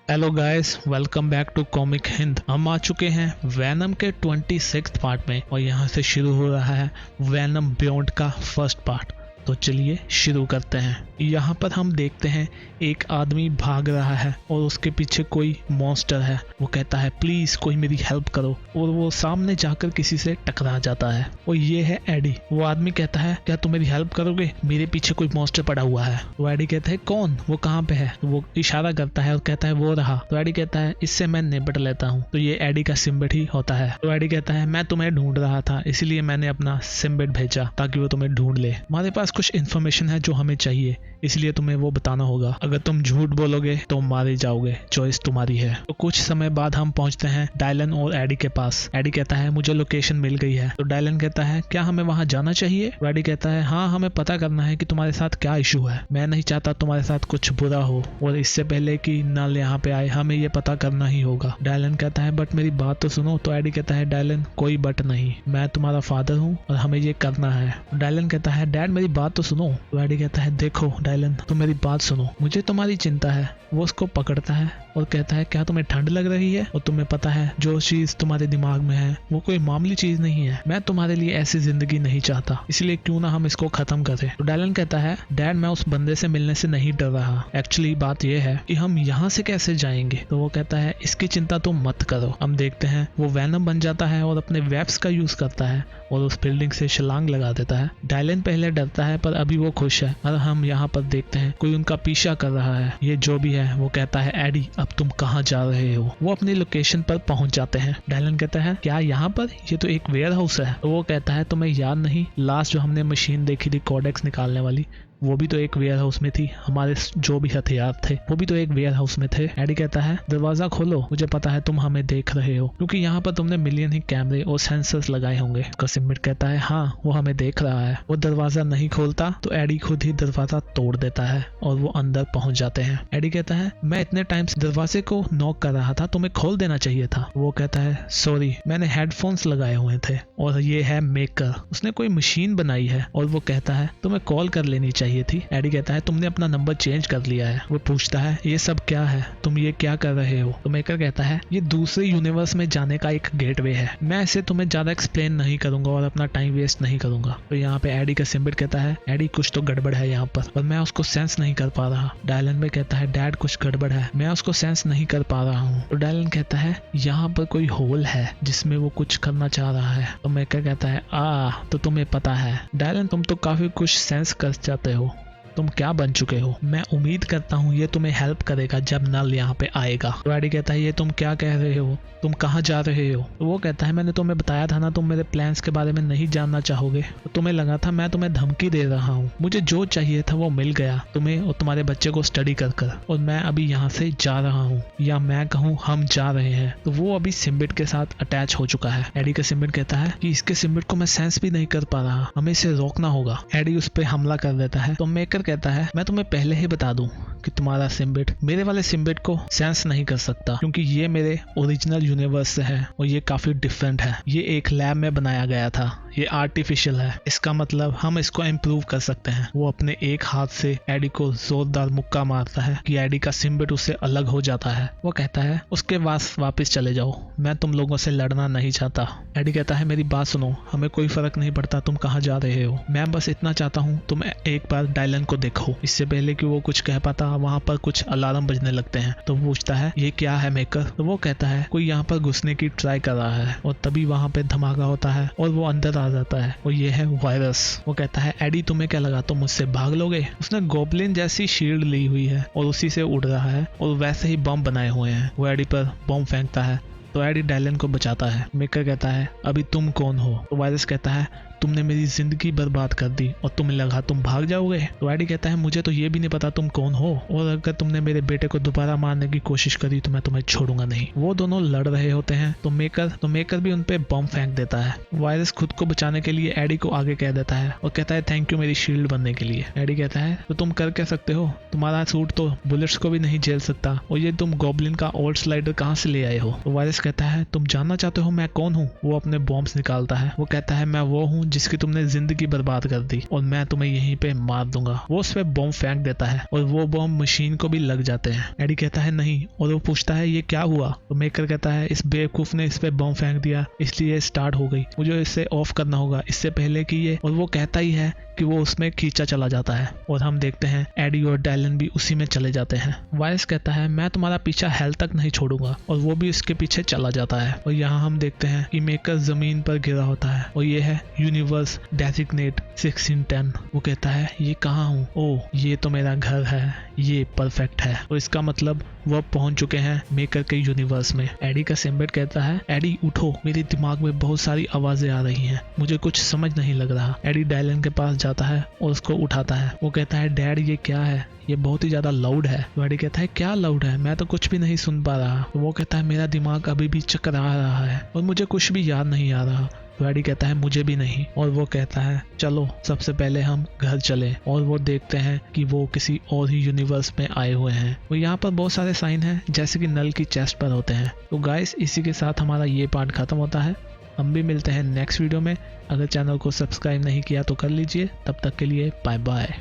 Hello guys, welcome back to Comic Hind. हम आ चुके हैं वैनम के 26th पार्ट में और यहाँ से शुरू हो रहा है वैनम बियॉन्ड का फर्स्ट पार्ट। तो चलिए शुरू करते हैं। यहाँ पर हम देखते हैं एक आदमी भाग रहा है और उसके पीछे कोई मॉन्स्टर है। वो कहता है प्लीज कोई मेरी हेल्प करो और वो सामने जाकर किसी से टकरा जाता है और ये है एडी। वो आदमी कहता है क्या तुम मेरी हेल्प करोगे, मेरे पीछे कोई मॉन्स्टर पड़ा हुआ है। तो एडी कहता है कौन, वो कहाँ पे है। तो वो इशारा करता है और कहता है वो रहा। तो एडी कहता है इससे मैं निपट लेता हूँ। तो ये एडी का सिम्बिट ही होता है। तो एडी कहता है मैं तुम्हें ढूंढ रहा था, इसलिए मैंने अपना सिम्बिट भेजा ताकि वो तुम्हें ढूंढ ले। हमारे पास कुछ इन्फॉर्मेशन है जो हमें चाहिए, इसलिए तुम्हें वो बताना होगा। अगर तुम झूठ बोलोगे तो मारे जाओगे, चॉइस तुम्हारी है। तो कुछ समय बाद हम पहुंचते हैं डायलन और एडी के पास। एडी कहता है मुझे लोकेशन मिल गई है। तो डायलन कहता है क्या हमें वहां जाना चाहिए। तो एडी कहता है हाँ, हमें पता करना है कि तुम्हारे साथ क्या इशू है। मैं नहीं चाहता तुम्हारे साथ कुछ बुरा हो और इससे पहले कि नल यहाँ पे आए हमें ये पता करना ही होगा। डायलन कहता है बट मेरी बात तो सुनो। तो एडी कहता है डायलन कोई बट नहीं, मैं तुम्हारा फादर हूँ और हमें ये करना है। डायलन कहता है डैड मेरी बात तो सुनो। तो एडी कहता है देखो डायलन तुम मेरी बात सुनो, मुझे तुम्हारी चिंता है। वो उसको पकड़ता है और कहता है क्या तुम्हें ठंड लग रही है, और तुम्हें पता है जो चीज तुम्हारे दिमाग में है वो कोई मामूली चीज नहीं है। मैं तुम्हारे लिए ऐसी जिंदगी नहीं चाहता, इसलिए क्यों ना हम इसको खत्म करें। तो डायलन कहता है डैड मैं उस बंदे से मिलने से नहीं डर रहा, एक्चुअली बात यह है कि हम यहाँ से कैसे जाएंगे। तो वो कहता है इसकी चिंता तुम मत करो। हम देखते हैं वो वैनम बन जाता है और अपने वेब्स का यूज करता है और उस बिल्डिंग से छलांग लगा देता है। डायलन पहले डरता है पर अभी वो खुश है। और हम यहाँ पर देखते हैं कोई उनका पीछा कर रहा है। ये जो भी है वो कहता है एडी अब तुम कहाँ जा रहे हो। वो अपनी लोकेशन पर पहुंच जाते हैं। डायलन कहता है क्या यहाँ पर, ये तो एक वेयर हाउस है। तो वो कहता है तुम्हें याद नहीं लास्ट जो हमने मशीन देखी थी कोडेक्स निकालने वाली, वो भी तो एक वेयर हाउस में थी। हमारे जो भी हथियार थे वो भी तो एक वेयर हाउस में थे। एडी कहता है दरवाजा खोलो, मुझे पता है तुम हमें देख रहे हो क्योंकि यहाँ पर तुमने मिलियन ही कैमरे और सेंसर्स लगाए होंगे। उसका सिम्बिट कहता है हाँ वो हमें देख रहा है। वो दरवाजा नहीं खोलता तो एडी खुद ही दरवाजा तोड़ देता है और वो अंदर पहुंच जाते हैं। एडी कहता है मैं इतने टाइम से दरवाजे को नॉक कर रहा था, तुम्हें खोल देना चाहिए था। वो कहता है सॉरी मैंने हेडफोन्स लगाए हुए थे और ये है मेकर, उसने कोई मशीन बनाई है। और वो कहता है तुम्हें कॉल कर लेनी चाहिए थी। एडी कहता है तुमने अपना नंबर चेंज कर लिया है। वो पूछता है ये सब क्या है, तुम ये क्या कर रहे हो। तो मेकर कहता है ये दूसरे यूनिवर्स में जाने का एक गेटवे है, मैं इसे तुम्हें ज्यादा एक्सप्लेन नहीं करूंगा और अपना टाइम वेस्ट नहीं करूंगा। तो यहाँ पे एडी का सिम्बिट कहता है एडी कुछ तो गड़बड़ है यहाँ पर और मैं उसको सेंस नहीं कर पा रहा। डायलन में कहता है डैड कुछ गड़बड़ है, मैं उसको सेंस नहीं कर पा रहा हूँ। तो डायलन कहता है यहाँ पर कोई होल है जिसमें वो कुछ करना चाह रहा है। तो मेकर कहता है तो तुम्हें पता है डायलन तुम तो काफी कुछ सेंस कर जाते हो, तुम क्या बन चुके हो। मैं उम्मीद करता हूँ ये तुम्हें हेल्प करेगा जब नल यहाँ पे आएगा। तो एडी कहता है ये तुम क्या कह रहे हो, तुम कहाँ जा रहे हो। तो वो कहता है मैंने तुम्हें बताया था ना तुम मेरे प्लान्स के बारे में नहीं जानना चाहोगे। तो तुम्हें लगा था मैं तुम्हें धमकी दे रहा हूँ, मुझे जो चाहिए था वो मिल गया तुम्हें और तुम्हारे बच्चे को स्टडी कर और मैं अभी यहाँ से जा रहा हूँ, या मैं कहूँ हम जा रहे हैं। तो वो अभी सिम्बिट के साथ अटैच हो चुका है। एडी का सिम्बिट कहता है कि इसके सिम्बिट को मैं सेंस भी नहीं कर पा रहा, हमें इसे रोकना होगा। एडी उस पर हमला कर देता है। तो मेकर कहता है मैं तुम्हें पहले ही बता दूं कि तुम्हारा सिम्बिट मेरे वाले सिम्बिट को सेंस नहीं कर सकता क्योंकि ये मेरे ओरिजिनल यूनिवर्स से है और ये काफी डिफरेंट है। ये एक लैब में बनाया गया था, ये आर्टिफिशियल है, इसका मतलब हम इसको इम्प्रूव कर सकते हैं। वो अपने एक हाथ से एडी को जोरदार मुक्का मारता है कि एडी का सिम्बिट उससे अलग हो जाता है। वो कहता है उसके पास वापस चले जाओ, मैं तुम लोगों से लड़ना नहीं चाहता। एडी कहता है मेरी बात सुनो, हमें कोई फर्क नहीं पड़ता तुम कहाँ जा रहे हो, मैं बस इतना चाहता हूँ तुम एक बार डायलन को देखो। इससे पहले कि वो कुछ कह पाता वहां पर कुछ अलार्म बजने लगते हैं। तो वो पूछता है ये क्या है मेकर। तो वो कहता है कोई यहाँ पर घुसने की ट्राई कर रहा है और तभी वहां पे धमाका होता है और वो अंदर आ जाता है और ये है वायरस। वो कहता है एडी तुम्हें क्या लगा तुम मुझसे भाग लोगे। उसने गोब्लिन जैसी शील्ड ली हुई है और उसी से उड़ रहा है और वैसे ही बम बनाए हुए हैं। वो एडी पर बम फेंकता है तो एडी डायलन को बचाता है। मेकर कहता है अभी तुम कौन हो। तो वायरस कहता है तुमने मेरी जिंदगी बर्बाद कर दी और तुम्हें लगा तुम भाग जाओगे। तो एडी कहता है मुझे तो ये भी नहीं पता तुम कौन हो और अगर तुमने मेरे बेटे को दोबारा मारने की कोशिश करी तो मैं तुम्हें छोड़ूंगा नहीं। वो दोनों लड़ रहे होते हैं तो मेकर भी उनपे बम फेंक देता है। वायरस खुद को बचाने के लिए एडी को आगे कह देता है और कहता है थैंक यू मेरी शील्ड बनने के लिए। एडी कहता है तो तुम कर क्या सकते हो, तुम्हारा सूट तो बुलेट्स को भी नहीं झेल सकता और ये तुम गॉब्लिन का ओल्ड स्लाइडर कहाँ से ले आए हो। तो वायरस कहता है तुम जानना चाहते हो मैं कौन हूँ। वो अपने बॉम्ब्स निकालता है। वो कहता है मैं वो हूँ जिसकी तुमने जिंदगी बर्बाद कर दी और मैं तुम्हें यहीं पे मार दूंगा। वो उस पे बॉम्ब फेंक देता है और वो बॉम्ब मशीन को भी लग जाते हैं। एडी कहता है नहीं, और वो पूछता है ये क्या हुआ। तो मेकर कहता है इस बेवकूफ ने इस पे बॉम्ब फेंक दिया इसलिए स्टार्ट हो गई, मुझे इसे ऑफ करना होगा इससे पहले कि ये, और वो कहता ही है कि वो उसमें खींचा चला जाता है और हम देखते हैं एडी और डायलन भी उसी में चले जाते हैं। वायस कहता है मैं तुम्हारा पीछा हेल तक नहीं छोड़ूंगा और वो भी उसके पीछे चला जाता है। और यहाँ हम देखते हैं कि मेकर जमीन पर गिरा होता है और ये है यूनिवर्स डेजिग्नेट 1610। वो कहता है ये कहाँ हूँ? ओह ये तो मेरा घर है, ये परफेक्ट है। और इसका मतलब वो पहुंच चुके हैं मेकर के यूनिवर्स में। एडी का सिम्बियोट कहता है एडी उठो, मेरे दिमाग में बहुत सारी आवाजें आ रही हैं, मुझे कुछ समझ नहीं लग रहा। एडी डायलन के पास जाता है और उसको उठाता है। वो कहता है डैड ये क्या है, ये बहुत ही ज्यादा लाउड है। एडी कहता है क्या लाउड है, मैं तो कुछ भी नहीं सुन पा रहा। तो वो कहता है मेरा दिमाग अभी भी चकरा रहा है और मुझे कुछ भी याद नहीं आ रहा। एडी कहता है मुझे भी नहीं। और वो कहता है चलो सबसे पहले हम घर चलें। और वो देखते हैं कि वो किसी और ही यूनिवर्स में आए हुए हैं। वो यहाँ पर बहुत सारे साइन हैं जैसे कि नल की चेस्ट पर होते हैं। तो गाइस इसी के साथ हमारा ये पार्ट खत्म होता है। हम भी मिलते हैं नेक्स्ट वीडियो में। अगर चैनल को सब्सक्राइब नहीं किया तो कर लीजिए। तब तक के लिए बाय बाय।